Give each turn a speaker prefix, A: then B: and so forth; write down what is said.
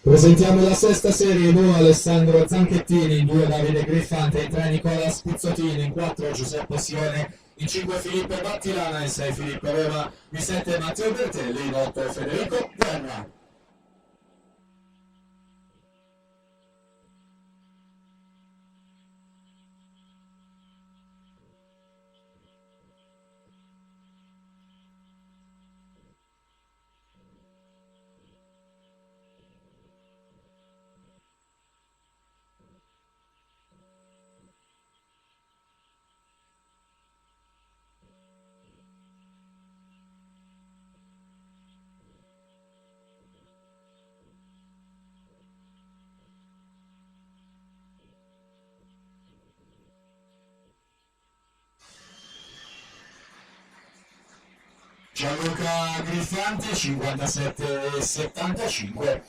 A: Presentiamo la sesta serie, 1 Alessandro Zanchettini, 2 Davide Griffante, in 3 Nicola Spuzzottini, in 4 Giuseppe Sione, in 5 Filippo Battilana, in 6 Filippo Roma, in 7 Matteo Bertelli, in 8 Federico Guerra. Gianluca Griffante 57,75.